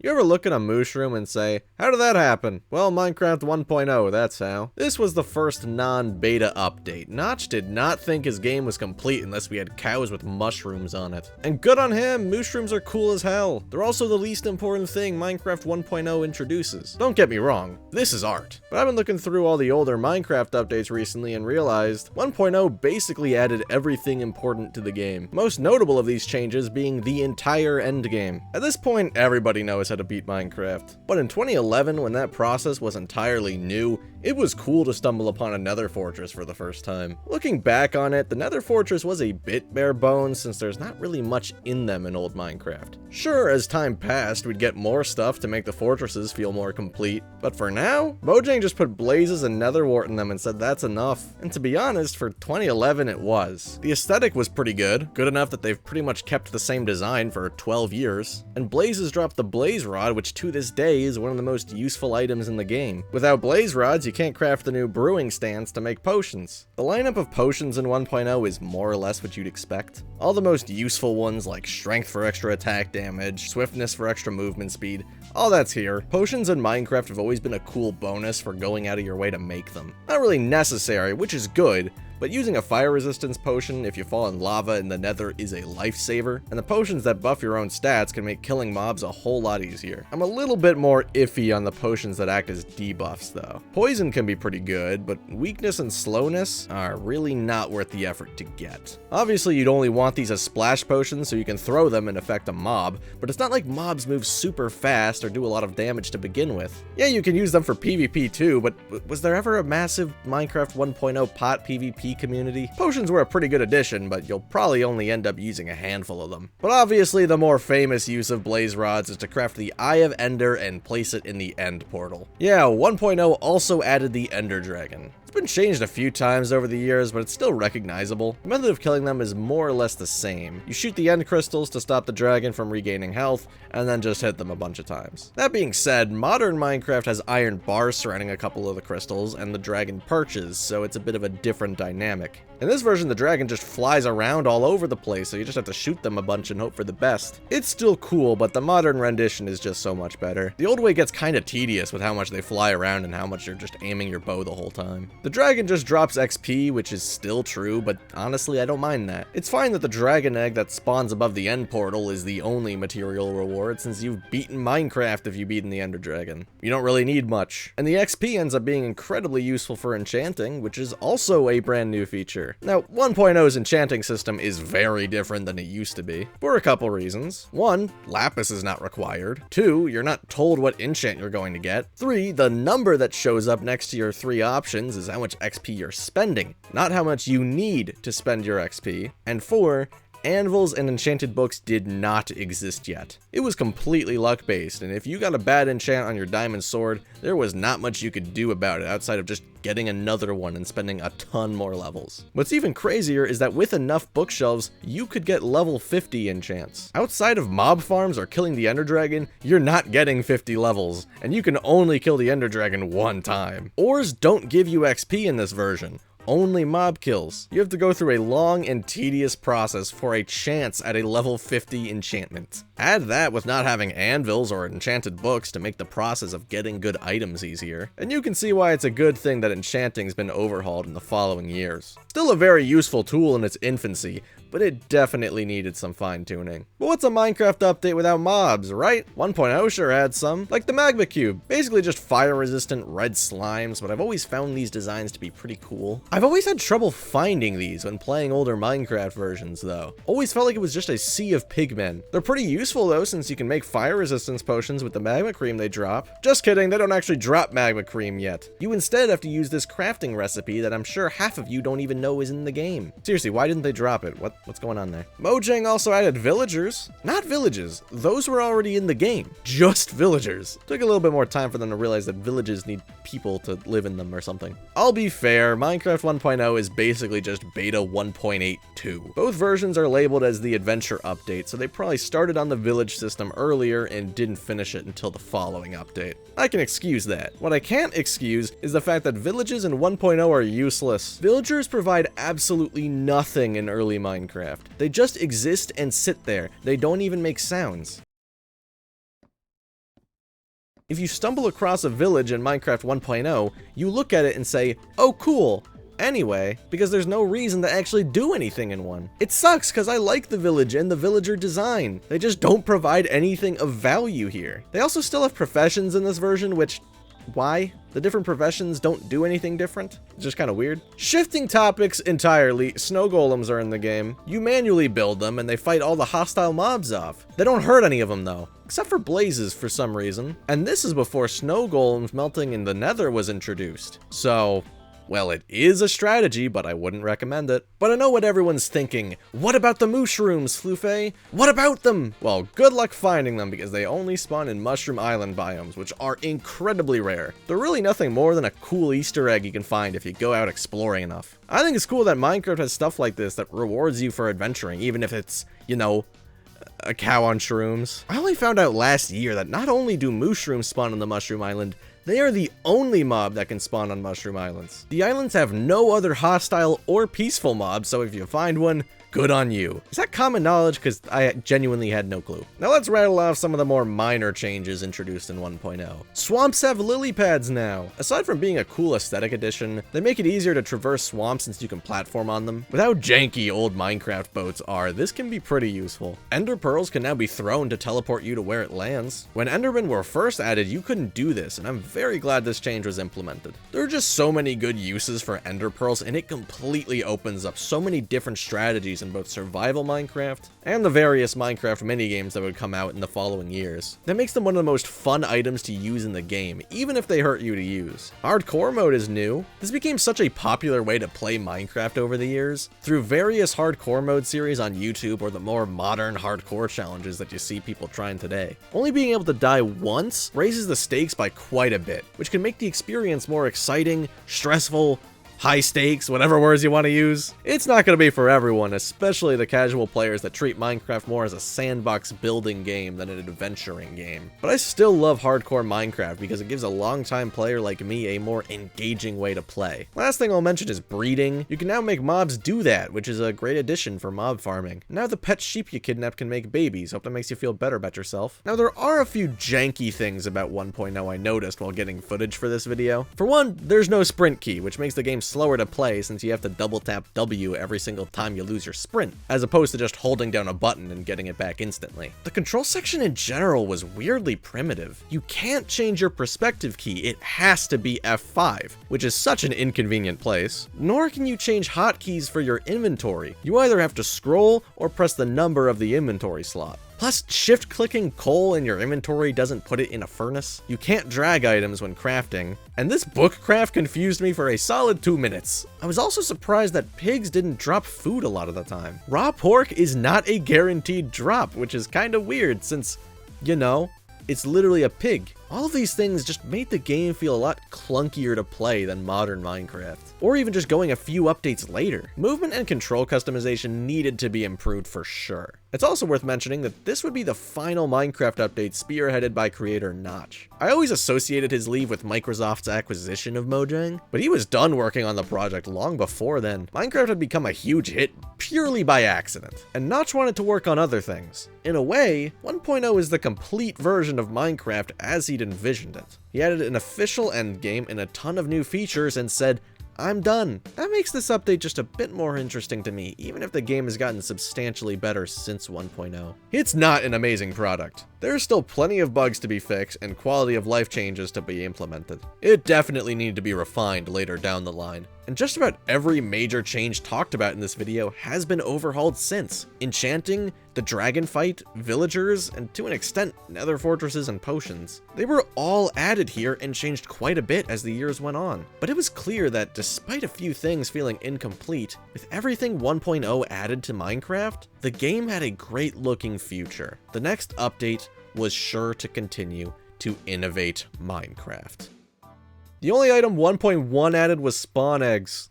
You ever look at a mushroom and say, how did that happen? Well, Minecraft 1.0, that's how. This was the first non-beta update. Notch did not think his game was complete unless we had cows with mushrooms on it. And good on him, mushrooms are cool as hell. They're also the least important thing Minecraft 1.0 introduces. Don't get me wrong, this is art. But I've been looking through all the older Minecraft updates recently and realized 1.0 basically added everything important to the game. Most notable of these changes being the entire endgame. At this point, everybody knows how to beat Minecraft. But in 2011, when that process was entirely new, it was cool to stumble upon a nether fortress for the first time. Looking back on it, the nether fortress was a bit bare bones since there's not really much in them in old Minecraft. Sure, as time passed, we'd get more stuff to make the fortresses feel more complete, but for now, Mojang just put blazes and nether wart in them and said that's enough. And to be honest, for 2011 it was. The aesthetic was pretty good enough that they've pretty much kept the same design for 12 years. And Blazes dropped the blaze rod, which to this day is one of the most useful items in the game. Without blaze rods, you can't craft the new brewing stands to make potions. The lineup of potions in 1.0 is more or less what you'd expect. All the most useful ones like strength for extra attack damage, swiftness for extra movement speed, all that's here. Potions in Minecraft have always been a cool bonus for going out of your way to make them. Not really necessary, which is good, but using a fire resistance potion if you fall in lava in the nether is a lifesaver, and the potions that buff your own stats can make killing mobs a whole lot easier. I'm a little bit more iffy on the potions that act as debuffs though. Poison can be pretty good, but weakness and slowness are really not worth the effort to get. Obviously you'd only want these as splash potions so you can throw them and affect a mob, but it's not like mobs move super fast or do a lot of damage to begin with. Yeah, you can use them for PvP too, but was there ever a massive Minecraft 1.0 pot PvP community? Potions were a pretty good addition, but you'll probably only end up using a handful of them. But obviously the more famous use of blaze rods is to craft the Eye of Ender and place it in the end portal. Yeah, 1.0 also added the Ender Dragon. It's been changed a few times over the years, but it's still recognizable. The method of killing them is more or less the same. You shoot the end crystals to stop the dragon from regaining health, and then just hit them a bunch of times. That being said, modern Minecraft has iron bars surrounding a couple of the crystals, and the dragon perches, so it's a bit of a different dynamic. In this version, the dragon just flies around all over the place, so you just have to shoot them a bunch and hope for the best. It's still cool, but the modern rendition is just so much better. The old way gets kinda tedious with how much they fly around and how much you're just aiming your bow the whole time. The dragon just drops XP, which is still true, but honestly, I don't mind that. It's fine that the dragon egg that spawns above the end portal is the only material reward, since you've beaten Minecraft if you've beaten the Ender Dragon. You don't really need much. And the XP ends up being incredibly useful for enchanting, which is also a brand new feature. Now, 1.0's enchanting system is very different than it used to be, for a couple reasons. 1, lapis is not required. 2, you're not told what enchant you're going to get. 3, the number that shows up next to your 3 options is how much XP you're spending, not how much you need to spend your XP. And 4, anvils and enchanted books did not exist yet. It was completely luck-based, and if you got a bad enchant on your diamond sword, there was not much you could do about it outside of just getting another one and spending a ton more levels. What's even crazier is that with enough bookshelves, you could get level 50 enchants. Outside of mob farms or killing the Ender Dragon, you're not getting 50 levels, and you can only kill the Ender Dragon one time. Ores don't give you XP in this version. Only mob kills. You have to go through a long and tedious process for a chance at a level 50 enchantment. Add that with not having anvils or enchanted books to make the process of getting good items easier, and you can see why it's a good thing that enchanting's been overhauled in the following years. Still a very useful tool in its infancy, but it definitely needed some fine-tuning. But what's a Minecraft update without mobs, right? 1.0 sure had some, like the magma cube. Basically just fire-resistant red slimes, but I've always found these designs to be pretty cool. I've always had trouble finding these when playing older Minecraft versions, though. Always felt like it was just a sea of pigmen. They're pretty useful, though, since you can make fire resistance potions with the magma cream they drop. Just kidding, they don't actually drop magma cream yet. You instead have to use this crafting recipe that I'm sure half of you don't even know is in the game. Seriously, why didn't they drop it? What's going on there? Mojang also added villagers. Not villages. Those were already in the game. Just villagers. Took a little bit more time for them to realize that villages need people to live in them or something. I'll be fair, Minecraft 1.0 is basically just beta 1.82. Both versions are labeled as the adventure update, so they probably started on the village system earlier and didn't finish it until the following update. I can excuse that. What I can't excuse is the fact that villages in 1.0 are useless. Villagers provide absolutely nothing in early Minecraft. They just exist and sit there. They don't even make sounds. If you stumble across a village in Minecraft 1.0, you look at it and say, oh cool, anyway, because there's no reason to actually do anything in one. It sucks because I like the village and the villager design. They just don't provide anything of value here. They also still have professions in this version, which, why? The different professions don't do anything different? It's just kind of weird. Shifting topics entirely, snow golems are in the game. You manually build them and they fight all the hostile mobs off. They don't hurt any of them though, except for blazes for some reason. And this is before snow golems melting in the nether was introduced. So, well, it is a strategy, but I wouldn't recommend it. But I know what everyone's thinking. What about the Mooshrooms, Flufayy? What about them? Well, good luck finding them because they only spawn in Mushroom Island biomes, which are incredibly rare. They're really nothing more than a cool Easter egg you can find if you go out exploring enough. I think it's cool that Minecraft has stuff like this that rewards you for adventuring, even if it's, you know, a cow on shrooms. I only found out last year that not only do Mooshrooms spawn on the Mushroom Island, they are the only mob that can spawn on Mushroom Islands. The islands have no other hostile or peaceful mobs, so if you find one, good on you. Is that common knowledge? Because I genuinely had no clue. Now let's rattle off some of the more minor changes introduced in 1.0. Swamps have lily pads now. Aside from being a cool aesthetic addition, they make it easier to traverse swamps since you can platform on them. With how janky old Minecraft boats are, this can be pretty useful. Ender pearls can now be thrown to teleport you to where it lands. When Endermen were first added, you couldn't do this, and I'm very glad this change was implemented. There are just so many good uses for Ender pearls, and it completely opens up so many different strategies in both survival Minecraft and the various Minecraft minigames that would come out in the following years. That makes them one of the most fun items to use in the game, even if they hurt you to use. Hardcore mode is new. This became such a popular way to play Minecraft over the years, through various hardcore mode series on YouTube or the more modern hardcore challenges that you see people trying today. Only being able to die once raises the stakes by quite a bit, which can make the experience more exciting, stressful, high stakes, whatever words you want to use. It's not going to be for everyone, especially the casual players that treat Minecraft more as a sandbox building game than an adventuring game. But I still love hardcore Minecraft because it gives a long-time player like me a more engaging way to play. Last thing I'll mention is breeding. You can now make mobs do that, which is a great addition for mob farming. Now the pet sheep you kidnapped can make babies. Hope that makes you feel better about yourself. Now there are a few janky things about 1.0 I noticed while getting footage for this video. For one, there's no sprint key, which makes the game slower to play since you have to double tap W every single time you lose your sprint, as opposed to just holding down a button and getting it back instantly. The control section in general was weirdly primitive. You can't change your perspective key, it has to be F5, which is such an inconvenient place. Nor can you change hotkeys for your inventory. You either have to scroll or press the number of the inventory slot. Plus, shift-clicking coal in your inventory doesn't put it in a furnace. You can't drag items when crafting. And this book craft confused me for a solid 2 minutes. I was also surprised that pigs didn't drop food a lot of the time. Raw pork is not a guaranteed drop, which is kind of weird since, you know, it's literally a pig. All of these things just made the game feel a lot clunkier to play than modern Minecraft, or even just going a few updates later. Movement and control customization needed to be improved for sure. It's also worth mentioning that this would be the final Minecraft update spearheaded by creator Notch. I always associated his leave with Microsoft's acquisition of Mojang, but he was done working on the project long before then. Minecraft had become a huge hit purely by accident, and Notch wanted to work on other things. In a way, 1.0 is the complete version of Minecraft as he'd envisioned it. He added an official endgame and a ton of new features and said, I'm done. That makes this update just a bit more interesting to me, even if the game has gotten substantially better since 1.0. It's not an amazing product. There's still plenty of bugs to be fixed and quality of life changes to be implemented. It definitely needed to be refined later down the line. And just about every major change talked about in this video has been overhauled since. Enchanting, the dragon fight, villagers, and to an extent, nether fortresses and potions. They were all added here and changed quite a bit as the years went on. But it was clear that despite a few things feeling incomplete, with everything 1.0 added to Minecraft, the game had a great looking future. The next update was sure to continue to innovate Minecraft. The only item 1.1 added was spawn eggs.